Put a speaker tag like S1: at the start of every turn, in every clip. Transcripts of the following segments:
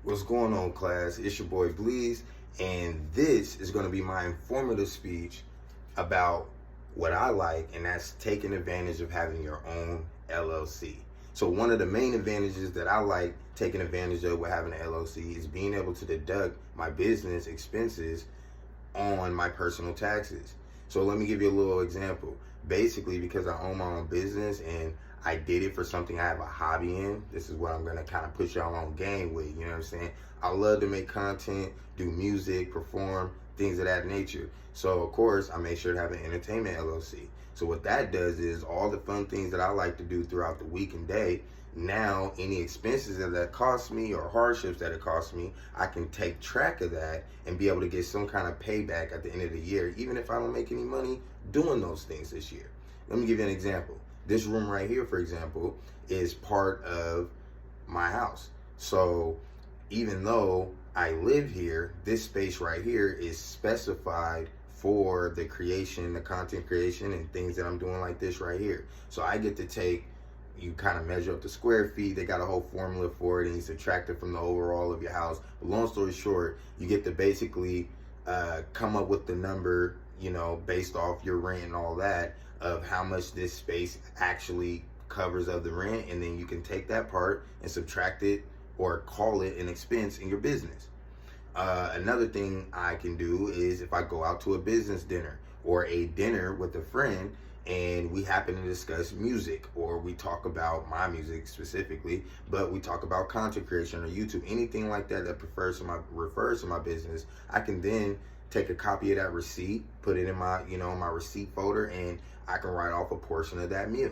S1: What's going on, class? It's your boy Bleeze, and this is going to be my informative speech about what I like, and that's taking advantage of having your own LLC. So one of the main advantages that I like taking advantage of with having an LLC is being able to deduct my business expenses on my personal taxes. So let me give you a little example. Basically, because I own my own business and I did it for something I have a hobby in, this is what I'm gonna kind of put y'all on game with, you know what I'm saying? I love to make content, do music, perform, things of that nature. So of course, I make sure to have an entertainment LLC. So what that does is all the fun things that I like to do throughout the week and day, now any expenses that cost me or hardships that it costs me, I can take track of that and be able to get some kind of payback at the end of the year, even if I don't make any money doing those things this year. Let me give you an example. This room right here, for example, is part of my house. So even though I live here, this space right here is specified for the creation, the content creation and things that I'm doing like this right here. So I get to take, you kind of measure up the square feet. They got a whole formula for it, and you subtract it from the overall of your house. But long story short, you get to basically come up with the number, you know, based off your rent and all that, of how much this space actually covers of the rent, and then you can take that part and subtract it or call it an expense in your business. Another thing I can do is if I go out to a business dinner or a dinner with a friend and we happen to discuss music, or we talk about my music specifically, but we talk about content creation or YouTube, anything like that that refers to my business, I can then take a copy of that receipt, put it in my, my receipt folder, and I can write off a portion of that meal.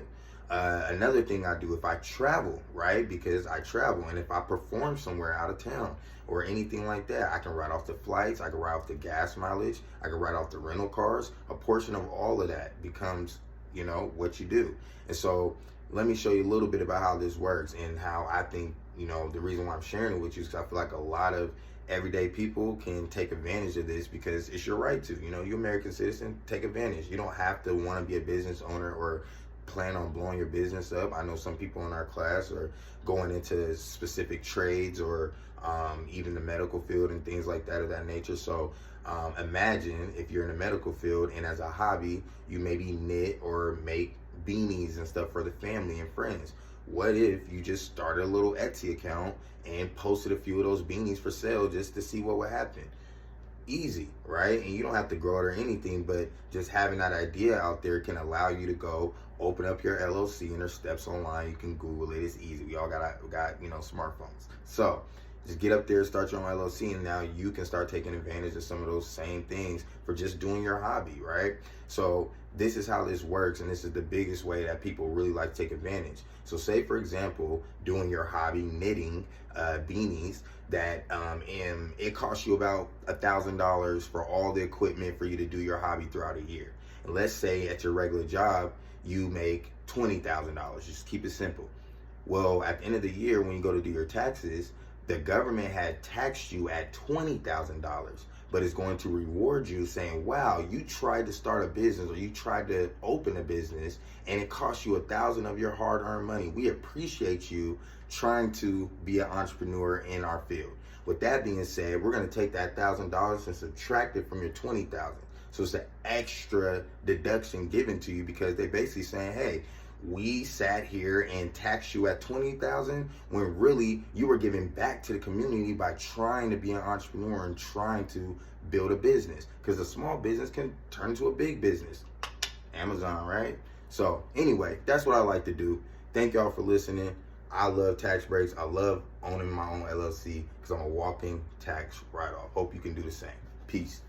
S1: Another thing I do if I travel, right? Because I travel, and if I perform somewhere out of town or anything like that, I can write off the flights, I can write off the gas mileage, I can write off the rental cars. A portion of all of that becomes, what you do. And so let me show you a little bit about how this works and how I think, the reason why I'm sharing it with you is because I feel like a lot of everyday people can take advantage of this because it's your right to. You're an American citizen, take advantage. You don't have to want to be a business owner or plan on blowing your business up. I know some people in our class are going into specific trades or even the medical field and things like that of that nature. So imagine if you're in the medical field and as a hobby, you maybe knit or make beanies and stuff for the family and friends. What if you just started a little Etsy account and posted a few of those beanies for sale just to see what would happen? Easy, right? And you don't have to grow it or anything, but just having that idea out there can allow you to go open up your LLC, and there's steps online. You can Google it. It's easy. We all got smartphones. So just get up there, start your own LLC, and now you can start taking advantage of some of those same things for just doing your hobby, right? So this is how this works, and this is the biggest way that people really like to take advantage. So say, for example, doing your hobby, knitting beanies, that and it costs you about $1,000 for all the equipment for you to do your hobby throughout a year. And let's say at your regular job, you make $20,000. Just keep it simple. Well, at the end of the year, when you go to do your taxes, the government had taxed you at $20,000, but it's going to reward you saying, wow, you tried to start a business or you tried to open a business and it cost you $1,000 of your hard-earned money. We appreciate you trying to be an entrepreneur in our field. With that being said, we're going to take that $1,000 and subtract it from your $20,000. So it's an extra deduction given to you because they're basically saying, hey, we sat here and taxed you at $20,000 when really you were giving back to the community by trying to be an entrepreneur and trying to build a business, because a small business can turn into a big business. Amazon, right? So anyway, that's what I like to do. Thank y'all for listening. I love tax breaks. I love owning my own LLC because I'm a walking tax write-off. Hope you can do the same. Peace.